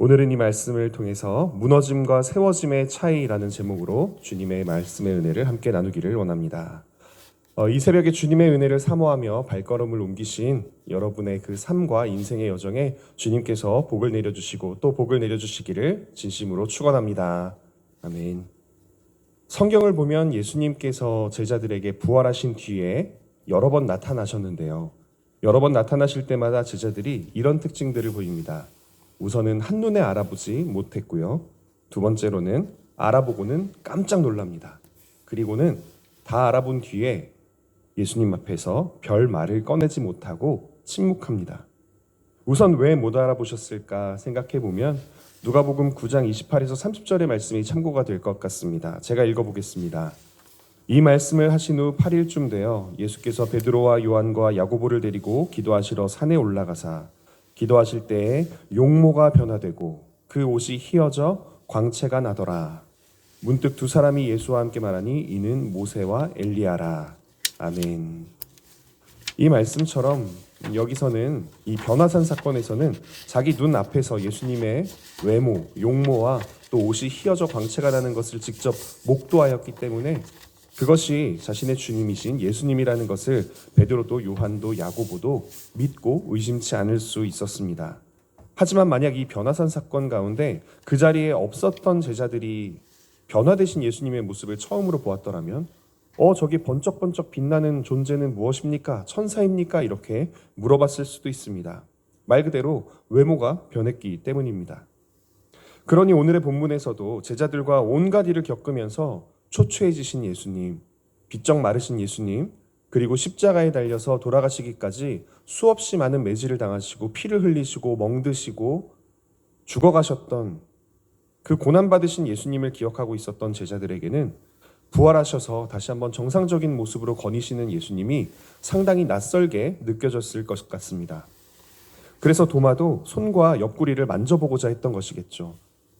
오늘은 이 말씀을 통해서 무너짐과 세워짐의 차이라는 제목으로 주님의 말씀의 은혜를 함께 나누기를 원합니다. 이 새벽에 주님의 은혜를 사모하며 발걸음을 옮기신 여러분의 그 삶과 인생의 여정에 주님께서 복을 내려주시고 또 복을 내려주시기를 진심으로 축원합니다. 아멘. 성경을 보면 예수님께서 제자들에게 부활하신 뒤에 여러 번 나타나셨는데요. 여러 번 나타나실 때마다 제자들이 이런 특징들을 보입니다. 우선은 한눈에 알아보지 못했고요. 두 번째로는 알아보고는 깜짝 놀랍니다. 그리고는 다 알아본 뒤에 예수님 앞에서 별 말을 꺼내지 못하고 침묵합니다. 우선 왜 못 알아보셨을까 생각해 보면 누가복음 9장 28에서 30절의 말씀이 참고가 될 것 같습니다. 제가 읽어보겠습니다. 이 말씀을 하신 후 8일쯤 되어 예수께서 베드로와 요한과 야고보를 데리고 기도하시러 산에 올라가사 기도하실 때에 용모가 변화되고 그 옷이 휘어져 광채가 나더라. 문득 두 사람이 예수와 함께 말하니 이는 모세와 엘리야라. 아멘. 이 말씀처럼 여기서는 이 변화산 사건에서는 자기 눈 앞에서 예수님의 외모, 용모와 또 옷이 휘어져 광채가 나는 것을 직접 목도하였기 때문에 그것이 자신의 주님이신 예수님이라는 것을 베드로도 요한도 야고보도 믿고 의심치 않을 수 있었습니다. 하지만 만약 이 변화산 사건 가운데 그 자리에 없었던 제자들이 변화되신 예수님의 모습을 처음으로 보았더라면 저기 번쩍번쩍 빛나는 존재는 무엇입니까? 천사입니까? 이렇게 물어봤을 수도 있습니다. 말 그대로 외모가 변했기 때문입니다. 그러니 오늘의 본문에서도 제자들과 온갖 일을 겪으면서 초췌해지신 예수님, 비쩍 마르신 예수님, 그리고 십자가에 달려서 돌아가시기까지 수없이 많은 매질을 당하시고 피를 흘리시고 멍드시고 죽어가셨던 그 고난받으신 예수님을 기억하고 있었던 제자들에게는 부활하셔서 다시 한번 정상적인 모습으로 거니시는 예수님이 상당히 낯설게 느껴졌을 것 같습니다. 그래서 도마도 손과 옆구리를 만져보고자 했던 것이겠죠.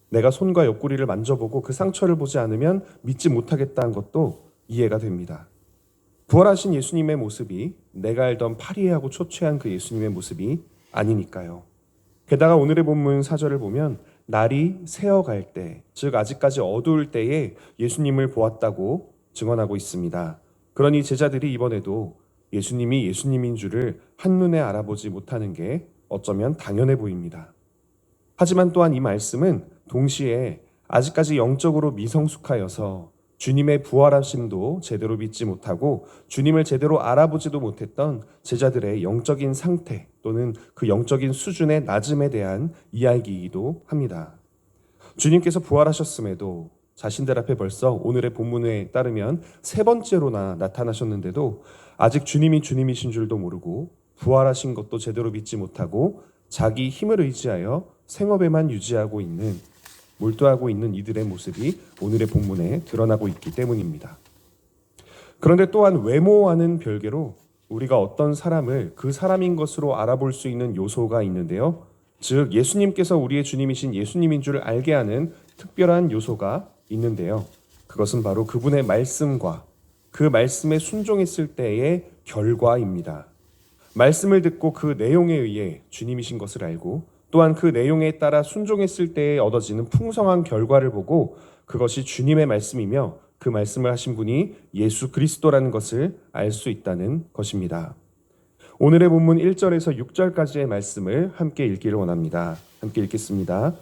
내가 손과 옆구리를 만져보고 그 상처를 보지 않으면 믿지 못하겠다는 것도 이해가 됩니다. 부활하신 예수님의 모습이 내가 알던 파리하고 초췌한 그 예수님의 모습이 아니니까요. 게다가 오늘의 본문 4절을 보면 날이 새어갈 때, 즉 아직까지 어두울 때에 예수님을 보았다고 증언하고 있습니다. 그러니 제자들이 이번에도 예수님이 예수님인 줄을 한눈에 알아보지 못하는 게 어쩌면 당연해 보입니다. 하지만 또한 이 말씀은 동시에 아직까지 영적으로 미성숙하여서 주님의 부활하심도 제대로 믿지 못하고 주님을 제대로 알아보지도 못했던 제자들의 영적인 상태 또는 그 영적인 수준의 낮음에 대한 이야기이기도 합니다. 주님께서 부활하셨음에도 자신들 앞에 벌써 오늘의 본문에 따르면 세 번째로나 나타나셨는데도 아직 주님이 주님이신 줄도 모르고 부활하신 것도 제대로 믿지 못하고 자기 힘을 의지하여 생업에만 몰두하고 있는 이들의 모습이 오늘의 본문에 드러나고 있기 때문입니다. 그런데 또한 외모와는 별개로 우리가 어떤 사람을 그 사람인 것으로 알아볼 수 있는 요소가 있는데요. 즉 예수님께서 우리의 주님이신 예수님인 줄 알게 하는 특별한 요소가 있는데요. 그것은 바로 그분의 말씀과 그 말씀에 순종했을 때의 결과입니다. 말씀을 듣고 그 내용에 의해 주님이신 것을 알고 또한 그 내용에 따라 순종했을 때에 얻어지는 풍성한 결과를 보고 그것이 주님의 말씀이며 그 말씀을 하신 분이 예수 그리스도라는 것을 알 수 있다는 것입니다. 오늘의 본문 1절에서 6절까지의 말씀을 함께 읽기를 원합니다. 함께 읽겠습니다.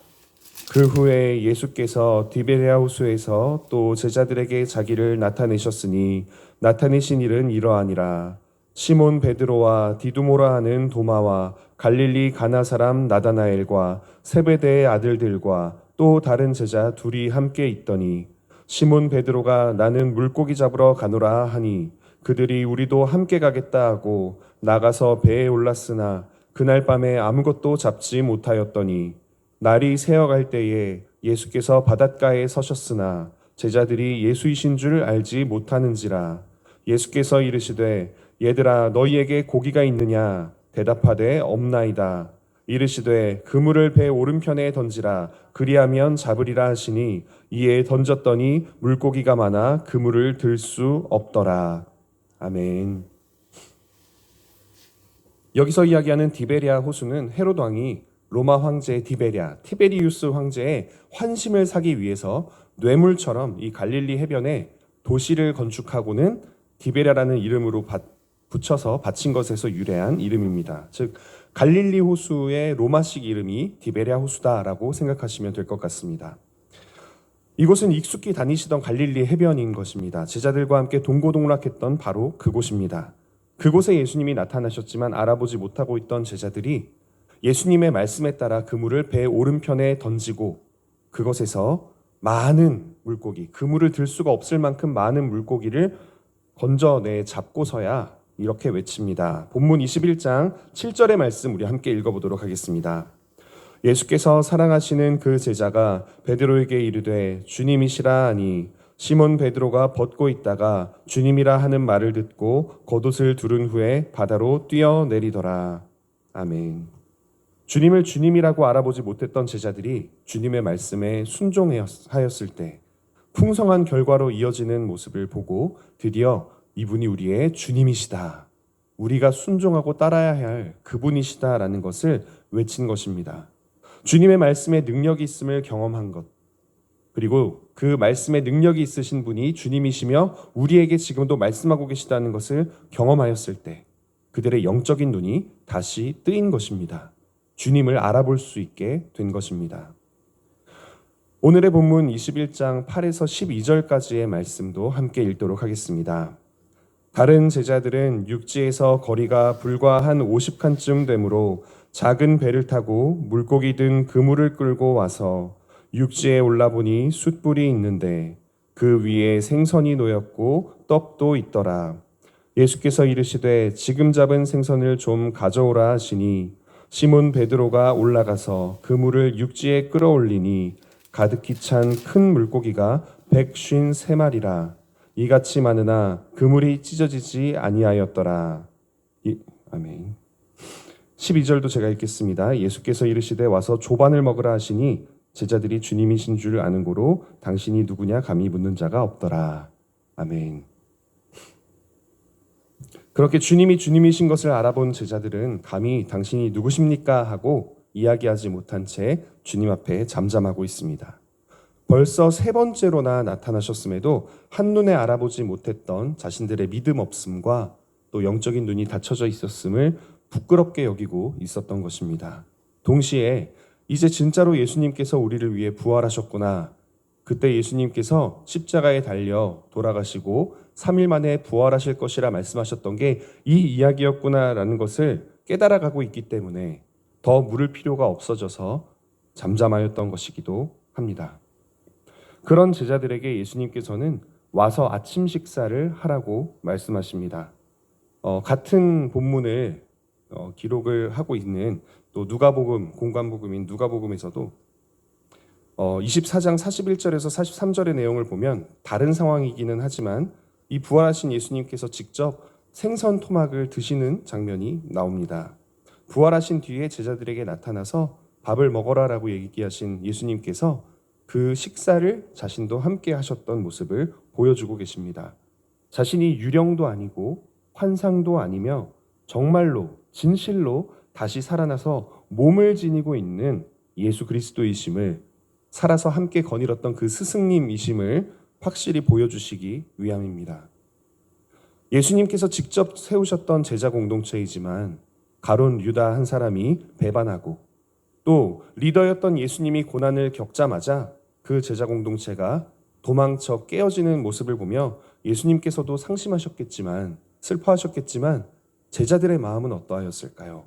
그 후에 예수께서 디베랴 호수에서 또 제자들에게 자기를 나타내셨으니 나타내신 일은 이러하니라. 시몬 베드로와 디두모라 하는 도마와 갈릴리 가나 사람 나다나엘과 세베대의 아들들과 또 다른 제자 둘이 함께 있더니 시몬 베드로가 나는 물고기 잡으러 가노라 하니 그들이 우리도 함께 가겠다 하고 나가서 배에 올랐으나 그날 밤에 아무것도 잡지 못하였더니 날이 새어갈 때에 예수께서 바닷가에 서셨으나 제자들이 예수이신 줄 알지 못하는지라. 예수께서 이르시되 얘들아 너희에게 고기가 있느냐? 대답하되 없나이다. 이르시되 그물을 배 오른편에 던지라. 그리하면 잡으리라 하시니 이에 던졌더니 물고기가 많아 그물을 들 수 없더라. 아멘. 여기서 이야기하는 디베랴 호수는 헤롯 왕이 로마 황제 티베리우스 황제의 환심을 사기 위해서 뇌물처럼 이 갈릴리 해변에 도시를 건축하고는 디베랴라는 이름으로 붙여서 바친 것에서 유래한 이름입니다. 즉 갈릴리 호수의 로마식 이름이 디베랴 호수다라고 생각하시면 될 것 같습니다. 이곳은 익숙히 다니시던 갈릴리 해변인 것입니다. 제자들과 함께 동고동락했던 바로 그곳입니다. 그곳에 예수님이 나타나셨지만 알아보지 못하고 있던 제자들이 예수님의 말씀에 따라 그물을 배 오른편에 던지고 그것에서 많은 물고기, 그물을 들 수가 없을 만큼 많은 물고기를 건져내 잡고서야 이렇게 외칩니다. 본문 21장 7절의 말씀 우리 함께 읽어보도록 하겠습니다. 예수께서 사랑하시는 그 제자가 베드로에게 이르되 주님이시라 하니 시몬 베드로가 벗고 있다가 주님이라 하는 말을 듣고 겉옷을 두른 후에 바다로 뛰어내리더라. 아멘. 주님을 주님이라고 알아보지 못했던 제자들이 주님의 말씀에 순종하였을 때 풍성한 결과로 이어지는 모습을 보고 드디어 이분이 우리의 주님이시다. 우리가 순종하고 따라야 할 그분이시다라는 것을 외친 것입니다. 주님의 말씀에 능력이 있음을 경험한 것, 그리고 그 말씀에 능력이 있으신 분이 주님이시며 우리에게 지금도 말씀하고 계시다는 것을 경험하였을 때 그들의 영적인 눈이 다시 뜨인 것입니다. 주님을 알아볼 수 있게 된 것입니다. 오늘의 본문 21장 8에서 12절까지의 말씀도 함께 읽도록 하겠습니다. 다른 제자들은 육지에서 거리가 불과 한 50칸쯤 되므로 작은 배를 타고 물고기 든 그물을 끌고 와서 육지에 올라보니 숯불이 있는데 그 위에 생선이 놓였고 떡도 있더라. 예수께서 이르시되 지금 잡은 생선을 좀 가져오라 하시니 시몬 베드로가 올라가서 그물을 육지에 끌어올리니 가득히 찬 큰 물고기가 153마리라. 이같이 많으나 그물이 찢어지지 아니하였더라. 아멘. 12절도 제가 읽겠습니다. 예수께서 이르시되 와서 조반을 먹으라 하시니 제자들이 주님이신 줄 아는 고로 당신이 누구냐 감히 묻는 자가 없더라. 아멘. 그렇게 주님이 주님이신 것을 알아본 제자들은 감히 당신이 누구십니까 하고 이야기하지 못한 채 주님 앞에 잠잠하고 있습니다. 벌써 세 번째로나 나타나셨음에도 한눈에 알아보지 못했던 자신들의 믿음 없음과 또 영적인 눈이 닫혀져 있었음을 부끄럽게 여기고 있었던 것입니다. 동시에 이제 진짜로 예수님께서 우리를 위해 부활하셨구나. 그때 예수님께서 십자가에 달려 돌아가시고 3일 만에 부활하실 것이라 말씀하셨던 게 이 이야기였구나라는 것을 깨달아가고 있기 때문에 더 물을 필요가 없어져서 잠잠하였던 것이기도 합니다. 그런 제자들에게 예수님께서는 와서 아침 식사를 하라고 말씀하십니다. 같은 본문을 기록을 하고 있는 또 누가복음, 공관복음인 누가복음에서도 24장 41절에서 43절의 내용을 보면 다른 상황이기는 하지만 이 부활하신 예수님께서 직접 생선 토막을 드시는 장면이 나옵니다. 부활하신 뒤에 제자들에게 나타나서 밥을 먹어라라고 얘기하신 예수님께서 그 식사를 자신도 함께 하셨던 모습을 보여주고 계십니다. 자신이 유령도 아니고 환상도 아니며 정말로 진실로 다시 살아나서 몸을 지니고 있는 예수 그리스도이심을 살아서 함께 거닐었던 그 스승님이심을 확실히 보여주시기 위함입니다. 예수님께서 직접 세우셨던 제자 공동체이지만 가론 유다 한 사람이 배반하고 또 리더였던 예수님이 고난을 겪자마자 그 제자 공동체가 도망쳐 깨어지는 모습을 보며 예수님께서도 상심하셨겠지만 슬퍼하셨겠지만 제자들의 마음은 어떠하였을까요?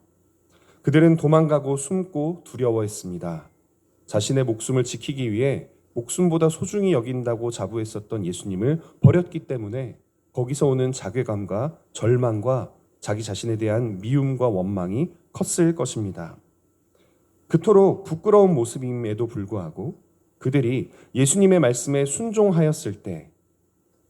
그들은 도망가고 숨고 두려워했습니다. 자신의 목숨을 지키기 위해 목숨보다 소중히 여긴다고 자부했었던 예수님을 버렸기 때문에 거기서 오는 자괴감과 절망과 자기 자신에 대한 미움과 원망이 컸을 것입니다. 그토록 부끄러운 모습임에도 불구하고 그들이 예수님의 말씀에 순종하였을 때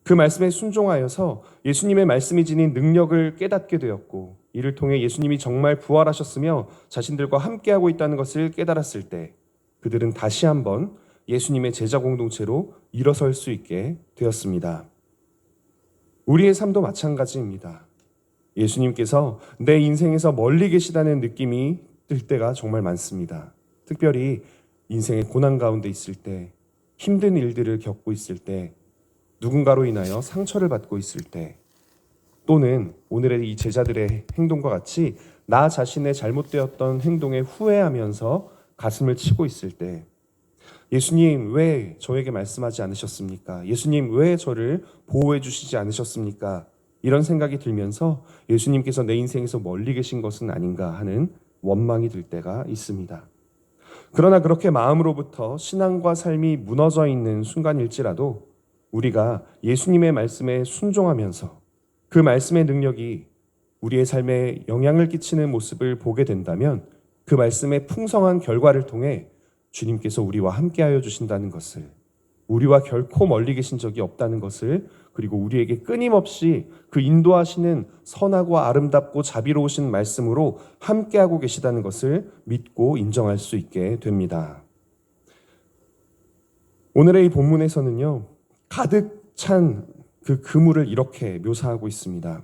그 말씀에 순종하여서 예수님의 말씀이 지닌 능력을 깨닫게 되었고 이를 통해 예수님이 정말 부활하셨으며 자신들과 함께하고 있다는 것을 깨달았을 때 그들은 다시 한번 예수님의 제자 공동체로 일어설 수 있게 되었습니다. 우리의 삶도 마찬가지입니다. 예수님께서 내 인생에서 멀리 계시다는 느낌이 들 때가 정말 많습니다. 특별히 인생의 고난 가운데 있을 때, 힘든 일들을 겪고 있을 때, 누군가로 인하여 상처를 받고 있을 때, 또는 오늘의 이 제자들의 행동과 같이 나 자신의 잘못되었던 행동에 후회하면서 가슴을 치고 있을 때, 예수님 왜 저에게 말씀하지 않으셨습니까? 예수님 왜 저를 보호해 주시지 않으셨습니까? 이런 생각이 들면서 예수님께서 내 인생에서 멀리 계신 것은 아닌가 하는 원망이 들 때가 있습니다. 그러나 그렇게 마음으로부터 신앙과 삶이 무너져 있는 순간일지라도 우리가 예수님의 말씀에 순종하면서 그 말씀의 능력이 우리의 삶에 영향을 끼치는 모습을 보게 된다면 그 말씀의 풍성한 결과를 통해 주님께서 우리와 함께하여 주신다는 것을, 우리와 결코 멀리 계신 적이 없다는 것을, 그리고 우리에게 끊임없이 그 인도하시는 선하고 아름답고 자비로우신 말씀으로 함께하고 계시다는 것을 믿고 인정할 수 있게 됩니다. 오늘의 이 본문에서는요, 가득 찬 그 그물을 이렇게 묘사하고 있습니다.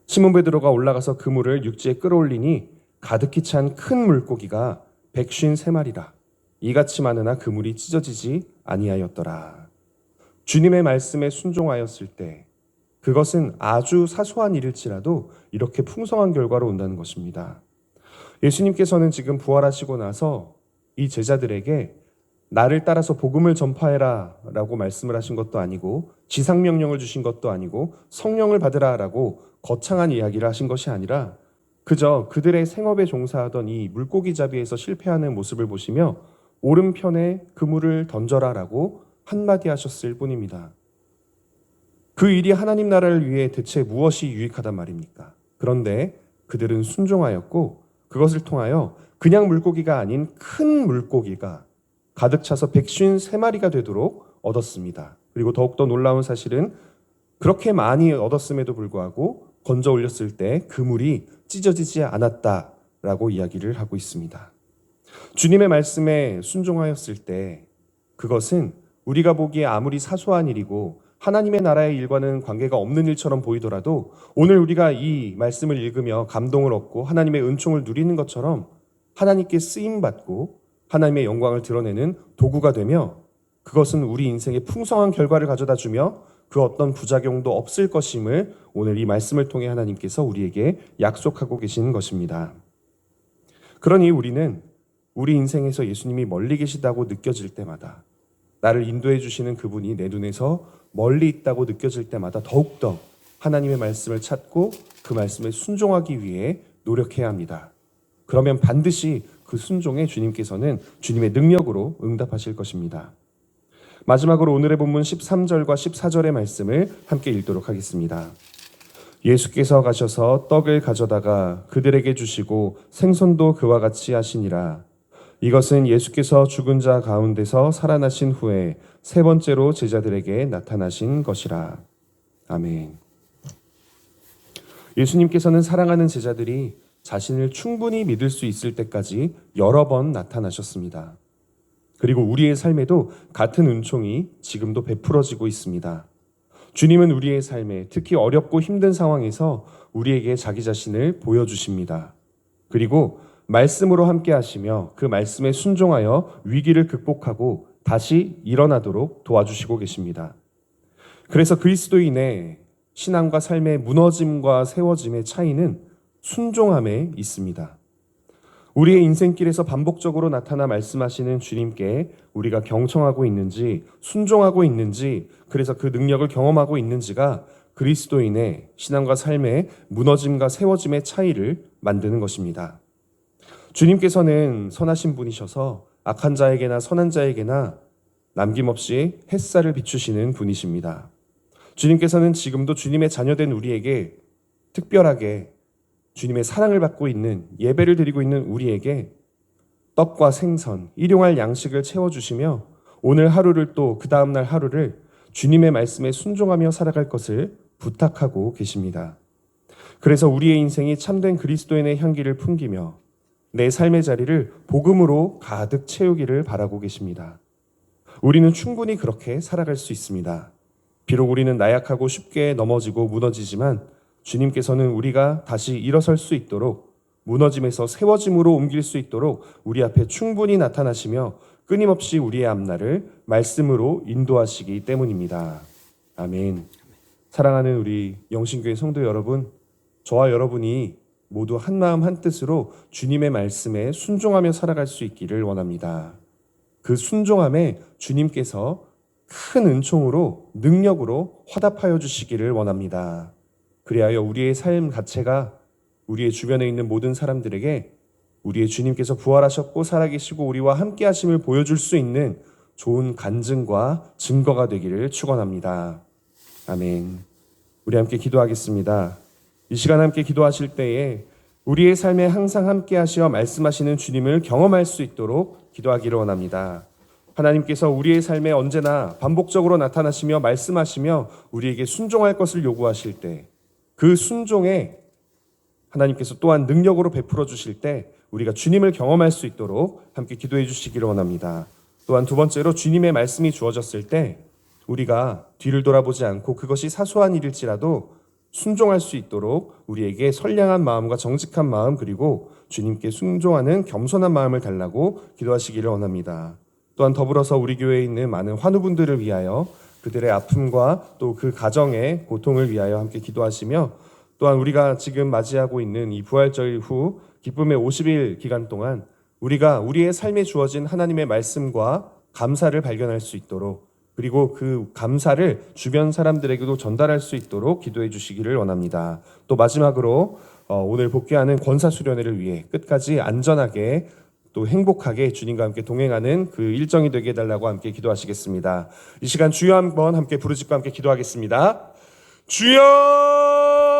시몬 베드로가 올라가서 그물을 육지에 끌어올리니 가득히 찬 큰 물고기가 153마리라. 이같이 많으나 그물이 찢어지지 아니하였더라. 주님의 말씀에 순종하였을 때 그것은 아주 사소한 일일지라도 이렇게 풍성한 결과로 온다는 것입니다. 예수님께서는 지금 부활하시고 나서 이 제자들에게 나를 따라서 복음을 전파해라 라고 말씀을 하신 것도 아니고, 지상명령을 주신 것도 아니고, 성령을 받으라 라고 거창한 이야기를 하신 것이 아니라 그저 그들의 생업에 종사하던 이 물고기 잡이에서 실패하는 모습을 보시며 오른편에 그물을 던져라 라고 한마디 하셨을 뿐입니다. 그 일이 하나님 나라를 위해 대체 무엇이 유익하단 말입니까? 그런데 그들은 순종하였고 그것을 통하여 그냥 물고기가 아닌 큰 물고기가 가득 차서 153마리가 되도록 얻었습니다. 그리고 더욱더 놀라운 사실은 그렇게 많이 얻었음에도 불구하고 건져 올렸을 때 그물이 찢어지지 않았다라고 이야기를 하고 있습니다. 주님의 말씀에 순종하였을 때 그것은 우리가 보기에 아무리 사소한 일이고 하나님의 나라의 일과는 관계가 없는 일처럼 보이더라도 오늘 우리가 이 말씀을 읽으며 감동을 얻고 하나님의 은총을 누리는 것처럼 하나님께 쓰임받고 하나님의 영광을 드러내는 도구가 되며 그것은 우리 인생의 풍성한 결과를 가져다 주며 그 어떤 부작용도 없을 것임을 오늘 이 말씀을 통해 하나님께서 우리에게 약속하고 계시는 것입니다. 그러니 우리는 우리 인생에서 예수님이 멀리 계시다고 느껴질 때마다, 나를 인도해 주시는 그분이 내 눈에서 멀리 있다고 느껴질 때마다 더욱더 하나님의 말씀을 찾고 그 말씀에 순종하기 위해 노력해야 합니다. 그러면 반드시 그 순종에 주님께서는 주님의 능력으로 응답하실 것입니다. 마지막으로 오늘의 본문 13절과 14절의 말씀을 함께 읽도록 하겠습니다. 예수께서 가셔서 떡을 가져다가 그들에게 주시고 생선도 그와 같이 하시니라. 이것은 예수께서 죽은 자 가운데서 살아나신 후에 세 번째로 제자들에게 나타나신 것이라. 아멘. 예수님께서는 사랑하는 제자들이 자신을 충분히 믿을 수 있을 때까지 여러 번 나타나셨습니다. 그리고 우리의 삶에도 같은 은총이 지금도 베풀어지고 있습니다. 주님은 우리의 삶에 특히 어렵고 힘든 상황에서 우리에게 자기 자신을 보여주십니다. 그리고 말씀으로 함께 하시며 그 말씀에 순종하여 위기를 극복하고 다시 일어나도록 도와주시고 계십니다. 그래서 그리스도인의 신앙과 삶의 무너짐과 세워짐의 차이는 순종함에 있습니다. 우리의 인생길에서 반복적으로 나타나 말씀하시는 주님께 우리가 경청하고 있는지, 순종하고 있는지, 그래서 그 능력을 경험하고 있는지가 그리스도인의 신앙과 삶의 무너짐과 세워짐의 차이를 만드는 것입니다. 주님께서는 선하신 분이셔서 악한 자에게나 선한 자에게나 남김없이 햇살을 비추시는 분이십니다. 주님께서는 지금도 주님의 자녀된 우리에게 특별하게 주님의 사랑을 받고 있는, 예배를 드리고 있는 우리에게 떡과 생선, 일용할 양식을 채워주시며 오늘 하루를 또 그 다음날 하루를 주님의 말씀에 순종하며 살아갈 것을 부탁하고 계십니다. 그래서 우리의 인생이 참된 그리스도인의 향기를 풍기며 내 삶의 자리를 복음으로 가득 채우기를 바라고 계십니다. 우리는 충분히 그렇게 살아갈 수 있습니다. 비록 우리는 나약하고 쉽게 넘어지고 무너지지만 주님께서는 우리가 다시 일어설 수 있도록 무너짐에서 세워짐으로 옮길 수 있도록 우리 앞에 충분히 나타나시며 끊임없이 우리의 앞날을 말씀으로 인도하시기 때문입니다. 아멘. 사랑하는 우리 영신교회 성도 여러분, 저와 여러분이 모두 한마음 한뜻으로 주님의 말씀에 순종하며 살아갈 수 있기를 원합니다. 그 순종함에 주님께서 큰 은총으로 능력으로 화답하여 주시기를 원합니다. 그리하여 우리의 삶 자체가 우리의 주변에 있는 모든 사람들에게 우리의 주님께서 부활하셨고 살아계시고 우리와 함께 하심을 보여줄 수 있는 좋은 간증과 증거가 되기를 축원합니다. 아멘. 우리 함께 기도하겠습니다. 이 시간 함께 기도하실 때에 우리의 삶에 항상 함께 하시어 말씀하시는 주님을 경험할 수 있도록 기도하기를 원합니다. 하나님께서 우리의 삶에 언제나 반복적으로 나타나시며 말씀하시며 우리에게 순종할 것을 요구하실 때 그 순종에 하나님께서 또한 능력으로 베풀어 주실 때 우리가 주님을 경험할 수 있도록 함께 기도해 주시기를 원합니다. 또한 두 번째로 주님의 말씀이 주어졌을 때 우리가 뒤를 돌아보지 않고 그것이 사소한 일일지라도 순종할 수 있도록 우리에게 선량한 마음과 정직한 마음 그리고 주님께 순종하는 겸손한 마음을 달라고 기도하시기를 원합니다. 또한 더불어서 우리 교회에 있는 많은 환우분들을 위하여 그들의 아픔과 또 그 가정의 고통을 위하여 함께 기도하시며 또한 우리가 지금 맞이하고 있는 이 부활절 후 기쁨의 50일 기간 동안 우리가 우리의 삶에 주어진 하나님의 말씀과 감사를 발견할 수 있도록 그리고 그 감사를 주변 사람들에게도 전달할 수 있도록 기도해 주시기를 원합니다. 또 마지막으로 오늘 복귀하는 권사수련회를 위해 끝까지 안전하게 또 행복하게 주님과 함께 동행하는 그 일정이 되게 해달라고 함께 기도하시겠습니다. 이 시간 주여 한번 함께 부르짖고 함께 기도하겠습니다. 주여!